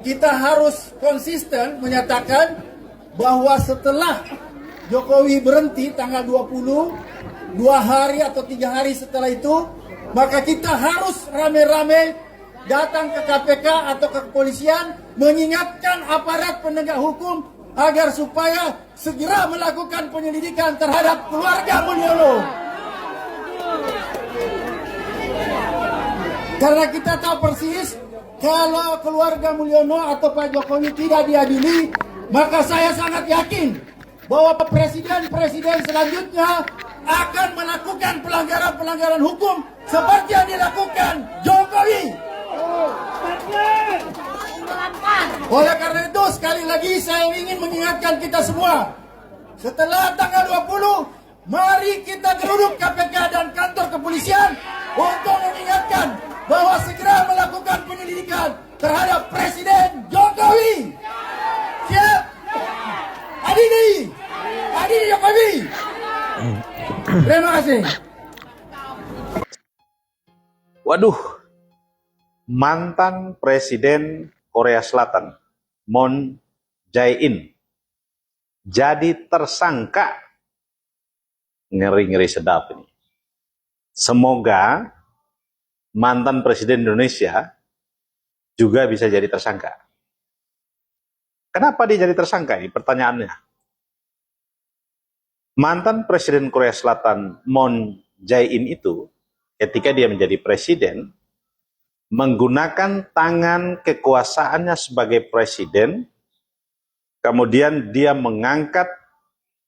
kita harus konsisten menyatakan bahwa setelah Jokowi berhenti tanggal 20, 2 hari atau 3 hari setelah itu, maka kita harus rame-rame datang ke KPK atau ke kepolisian mengingatkan aparat penegak hukum agar supaya segera melakukan penyelidikan terhadap keluarga Mulyono. Karena kita tahu persis kalau keluarga Mulyono atau Pak Jokowi tidak diadili, maka saya sangat yakin bahwa presiden-presiden selanjutnya akan melakukan pelanggaran-pelanggaran hukum seperti yang dilakukan Jokowi. Oleh karena itu sekali lagi saya ingin mengingatkan kita semua, setelah tanggal 20, mari kita geruduk KPK dan kantor kepolisian untuk mengingatkan bahwa segera melakukan penyelidikan terhadap Presiden Jokowi. Siap? Adili Jokowi. Terima kasih. Waduh, mantan Presiden Korea Selatan, Moon Jae-in, jadi tersangka. Ngeri-ngeri sedap ini. Semoga mantan Presiden Indonesia juga bisa jadi tersangka. Kenapa dia jadi tersangka ini? Pertanyaannya. Mantan Presiden Korea Selatan Moon Jae-in itu ketika dia menjadi presiden menggunakan tangan kekuasaannya sebagai presiden, kemudian dia mengangkat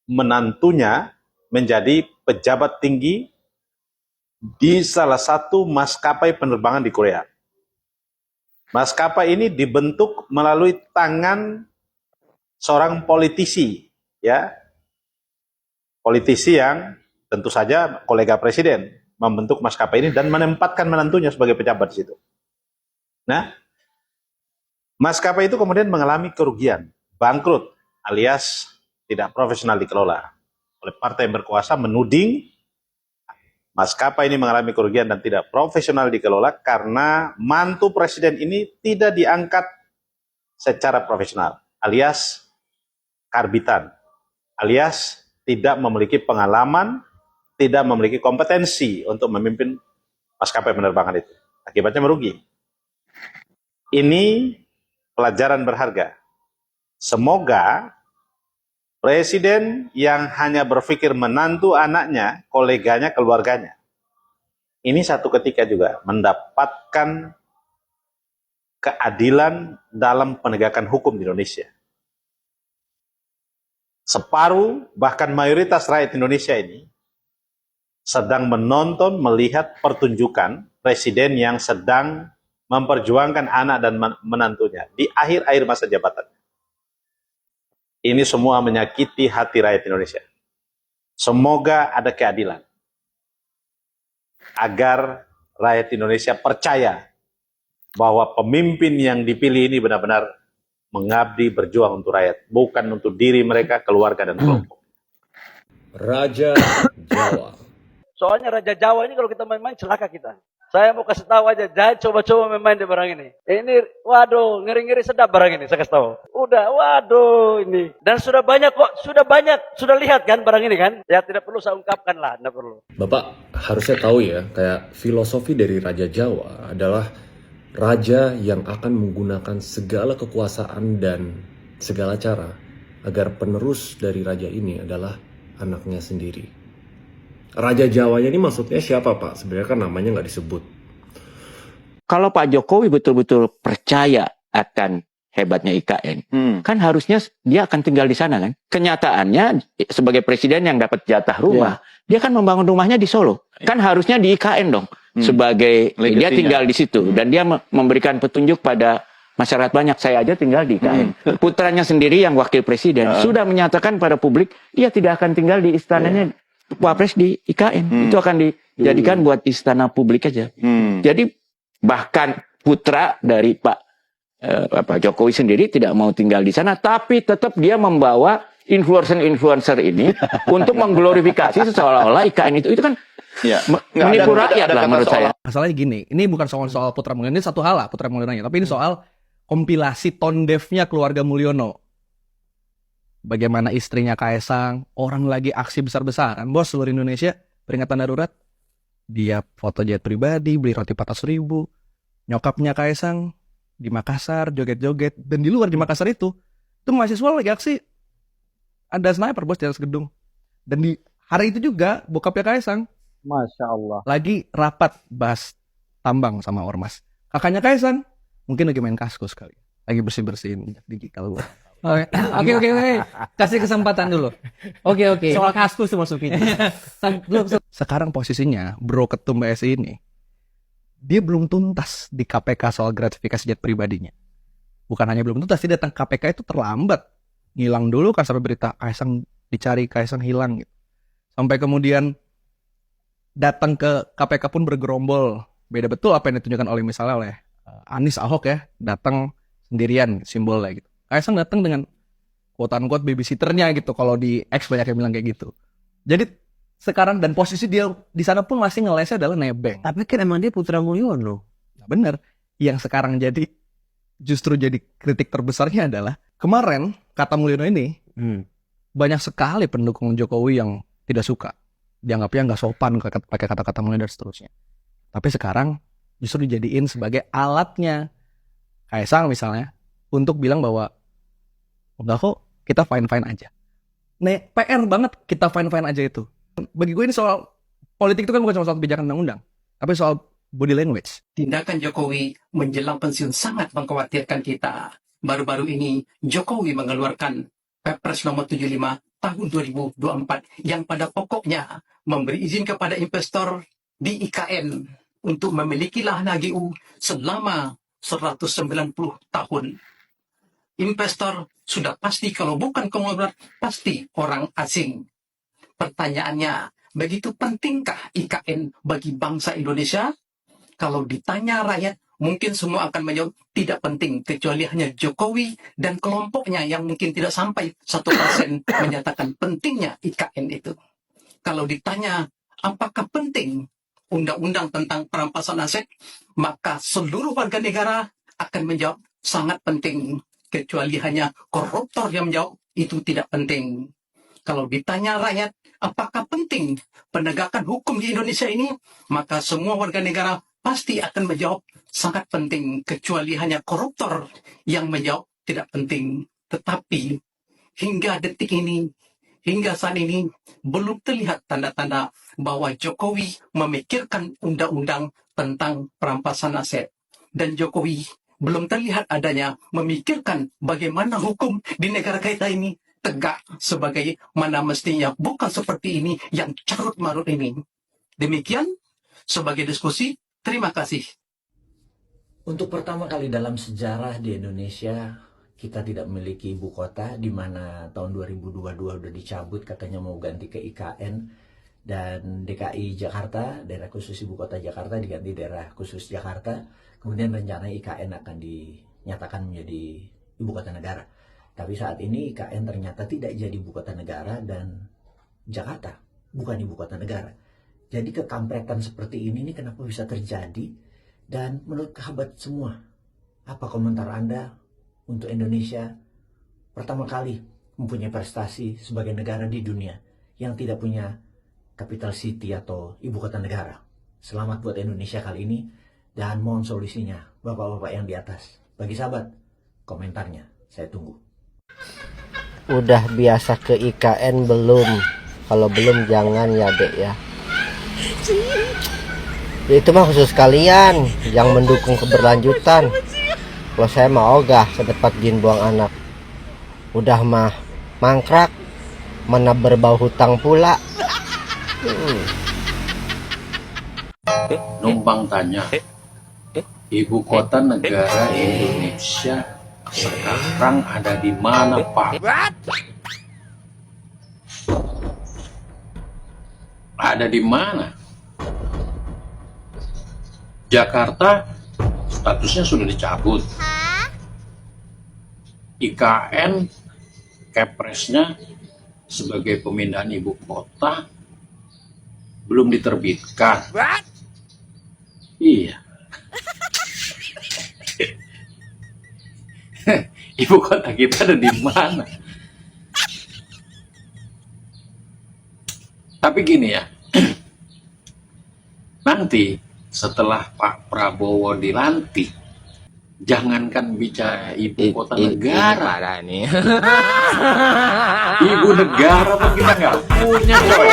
menantunya menjadi pejabat tinggi di salah satu maskapai penerbangan di Korea. Maskapai ini dibentuk melalui tangan seorang politisi, ya. Politisi yang tentu saja kolega presiden membentuk maskapai ini dan menempatkan menantunya sebagai pejabat di situ. Nah, maskapai itu kemudian mengalami kerugian, bangkrut, alias tidak profesional dikelola. Oleh partai yang berkuasa menuding maskapai ini mengalami kerugian dan tidak profesional dikelola karena mantu presiden ini tidak diangkat secara profesional, alias karbitan, alias tidak memiliki pengalaman, tidak memiliki kompetensi untuk memimpin maskapai penerbangan itu. Akibatnya merugi. Ini pelajaran berharga. Semoga presiden yang hanya berpikir menantu anaknya, koleganya, keluarganya, ini satu ketika juga mendapatkan keadilan dalam penegakan hukum di Indonesia. Separuh, bahkan mayoritas rakyat Indonesia ini sedang menonton, melihat pertunjukan presiden yang sedang memperjuangkan anak dan menantunya di akhir-akhir masa jabatannya. Ini semua menyakiti hati rakyat Indonesia. Semoga ada keadilan. Agar rakyat Indonesia percaya bahwa pemimpin yang dipilih ini benar-benar mengabdi, berjuang untuk rakyat, bukan untuk diri mereka, keluarga, dan kelompok. Raja Jawa. Soalnya Raja Jawa ini kalau kita main-main celaka kita. Saya mau kasih tahu aja, jangan coba-coba main-main di barang ini. Ini, waduh, ngeri-ngeri sedap barang ini, saya kasih tahu. Udah, waduh, ini. Dan sudah banyak kok, sudah lihat kan barang ini kan? Ya tidak perlu saya ungkapkan lah, tidak perlu. Bapak harusnya tahu ya, kayak filosofi dari Raja Jawa adalah raja yang akan menggunakan segala kekuasaan dan segala cara agar penerus dari raja ini adalah anaknya sendiri. Raja Jawanya ini maksudnya siapa, Pak? Sebenarnya kan namanya nggak disebut. Kalau Pak Jokowi betul-betul percaya akan hebatnya IKN, kan harusnya dia akan tinggal di sana kan. Kenyataannya sebagai presiden yang dapat jatah rumah, dia kan membangun rumahnya di Solo. Kan harusnya di IKN dong. Sebagai dia tinggal di situ dan dia memberikan petunjuk pada masyarakat banyak. Saya aja tinggal di IKN. Putranya sendiri yang wakil presiden sudah menyatakan pada publik dia tidak akan tinggal di istananya Wapres di IKN. Itu akan dijadikan buat istana publik aja. Jadi bahkan putra dari Pak Jokowi sendiri tidak mau tinggal di sana, tapi tetap dia membawa influencer ini untuk mengglorifikasi seolah-olah IKN itu kan menipu rakyat lah menurut saya. Masalahnya gini, ini bukan soal Putra Mulyono, ini satu hal lah Putra Mulyono, tapi ini soal kompilasi tone deaf-nya keluarga Mulyono. Bagaimana istrinya Kaesang, orang lagi aksi besar-besaran, bos, seluruh Indonesia, peringatan darurat. Dia foto jet pribadi, beli roti 400.000. Nyokapnya Kaesang di Makassar, joget-joget. Dan di luar di Makassar itu mahasiswa lagi aksi. Ada sniper, bos, di atas gedung. Dan di hari itu juga, bokapnya Kaesang Masya Allah. lagi rapat bahas tambang sama Ormas. Kakaknya Kaesang mungkin lagi main kaskus kali. Lagi bersih-bersihin minyak gigi kalau gua. Oke. Kasih kesempatan dulu. Oke. Soal kaskus tuh masukin. Sekarang posisinya Bro Ketum PSI ini, dia belum tuntas di KPK soal gratifikasi jet pribadinya. Bukan hanya belum tuntas, dia datang KPK itu terlambat. Ngilang dulu kan sampai berita Kaesang dicari, Kaesang hilang gitu. Sampai kemudian datang ke KPK pun bergerombol. Beda betul apa yang ditunjukkan oleh misalnya oleh Anies Ahok ya, datang sendirian simbolnya gitu. Kaesang datang dengan quote-unquote babysitternya gitu. Kalau di X banyak yang bilang kayak gitu. Jadi sekarang dan posisi dia di sana pun masih ngelesnya adalah nebeng. Tapi kan emang dia putra Mulyono. Nah, bener. Yang sekarang justru jadi kritik terbesarnya adalah kemarin kata Mulyono ini banyak sekali pendukung Jokowi yang tidak suka. Dianggapnya nggak sopan pakai kata-kata Mulyono dan seterusnya. Tapi sekarang justru dijadiin sebagai alatnya Kaesang misalnya untuk bilang bahwa enggak kok, kita fine-fine aja. Nah, PR banget kita fine-fine aja itu. Bagi gue ini soal politik itu kan bukan soal kebijakan undang-undang, tapi soal body language. Tindakan Jokowi menjelang pensiun sangat mengkhawatirkan kita. Baru-baru ini Jokowi mengeluarkan Perpres nomor 75 tahun 2024 yang pada pokoknya memberi izin kepada investor di IKN untuk memiliki lahan HGU selama 190 tahun. Investor sudah pasti kalau bukan konglomerat, pasti orang asing. Pertanyaannya, begitu pentingkah IKN bagi bangsa Indonesia? Kalau ditanya rakyat, mungkin semua akan menjawab tidak penting, kecuali hanya Jokowi dan kelompoknya yang mungkin tidak sampai 1% menyatakan pentingnya IKN itu. Kalau ditanya, apakah penting undang-undang tentang perampasan aset, maka seluruh warga negara akan menjawab sangat penting. Kecuali hanya koruptor yang menjawab itu tidak penting. Kalau ditanya rakyat, apakah penting penegakan hukum di Indonesia ini? Maka semua warga negara pasti akan menjawab sangat penting. Kecuali hanya koruptor yang menjawab tidak penting. Tetapi hingga detik ini, hingga saat ini, belum terlihat tanda-tanda bahwa Jokowi memikirkan undang-undang tentang perampasan aset. Dan Jokowi belum terlihat adanya memikirkan bagaimana hukum di negara kita ini tegak sebagai mana mestinya, bukan seperti ini yang carut-marut ini. Demikian sebagai diskusi, terima kasih. Untuk pertama kali dalam sejarah di Indonesia, kita tidak memiliki ibu kota, di mana tahun 2022 udah dicabut, katanya mau ganti ke IKN, dan DKI Jakarta, daerah khusus ibu kota Jakarta, diganti daerah khusus Jakarta. Kemudian rencana IKN akan dinyatakan menjadi ibu kota negara. Tapi saat ini IKN ternyata tidak jadi ibu kota negara dan Jakarta bukan ibu kota negara. Jadi kekampretan seperti ini kenapa bisa terjadi? Dan menurut sahabat semua, apa komentar Anda untuk Indonesia pertama kali mempunyai prestasi sebagai negara di dunia yang tidak punya capital city atau ibu kota negara? Selamat buat Indonesia kali ini. Dan mohon solusinya, bapak-bapak yang di atas. Bagi sahabat, komentarnya saya tunggu. Udah biasa ke IKN belum? Kalau belum jangan ya dek ya. Ya itu mah khusus kalian yang mendukung keberlanjutan. Kalau saya mah ogah sedepat jin buang anak. Udah mah mangkrak, mana berbau hutang pula. Numpang tanya, ibu kota negara Indonesia sekarang ada di mana, Pak? Ada di mana? Jakarta statusnya sudah dicabut. IKN Kepresnya sebagai pemindahan ibu kota belum diterbitkan. Iya. Ibu kota kita ada di mana? Tapi gini ya, nanti setelah Pak Prabowo dilantik, jangankan bicara ibu kota negara, ibu negara pun kita nggak punya, coy.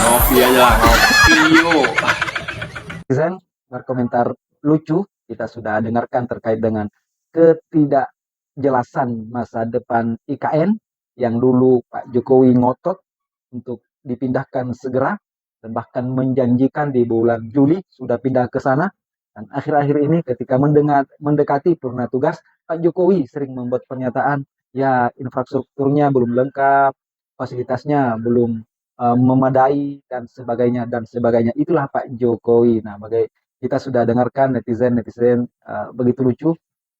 Ngopi aja lah, ngopi yuk. Netizen berkomentar lucu kita sudah dengarkan terkait dengan ketidakjelasan masa depan IKN yang dulu Pak Jokowi ngotot untuk dipindahkan segera dan bahkan menjanjikan di bulan Juli sudah pindah ke sana, dan akhir-akhir ini ketika mendekati purna tugas Pak Jokowi sering membuat pernyataan ya infrastrukturnya belum lengkap, fasilitasnya belum memadai dan sebagainya dan sebagainya. Itulah Pak Jokowi. Nah, kita sudah dengarkan netizen begitu lucu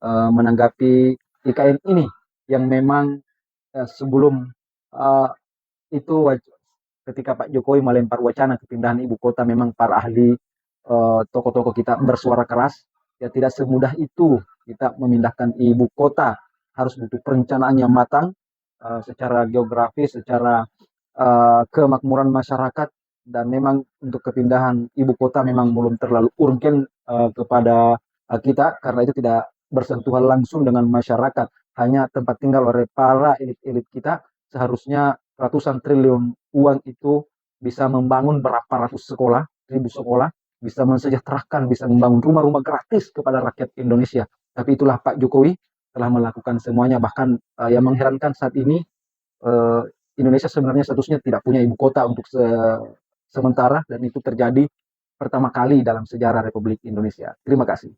menanggapi IKN ini yang memang sebelum itu ketika Pak Jokowi melempar wacana kepindahan ibu kota, memang para ahli tokoh-tokoh kita bersuara keras ya tidak semudah itu kita memindahkan ibu kota, harus butuh perencanaan yang matang secara geografis, secara kemakmuran masyarakat, dan memang untuk kepindahan ibu kota memang belum terlalu urgen kepada kita karena itu tidak bersentuhan langsung dengan masyarakat, hanya tempat tinggal oleh para elit-elit kita. Seharusnya ratusan triliun uang itu bisa membangun berapa ratus sekolah, 1000 sekolah, bisa mensejahterakan, bisa membangun rumah-rumah gratis kepada rakyat Indonesia. Tapi itulah Pak Jokowi telah melakukan semuanya. Bahkan yang mengherankan saat ini Indonesia sebenarnya statusnya tidak punya ibu kota untuk sementara, dan itu terjadi pertama kali dalam sejarah Republik Indonesia. Terima kasih.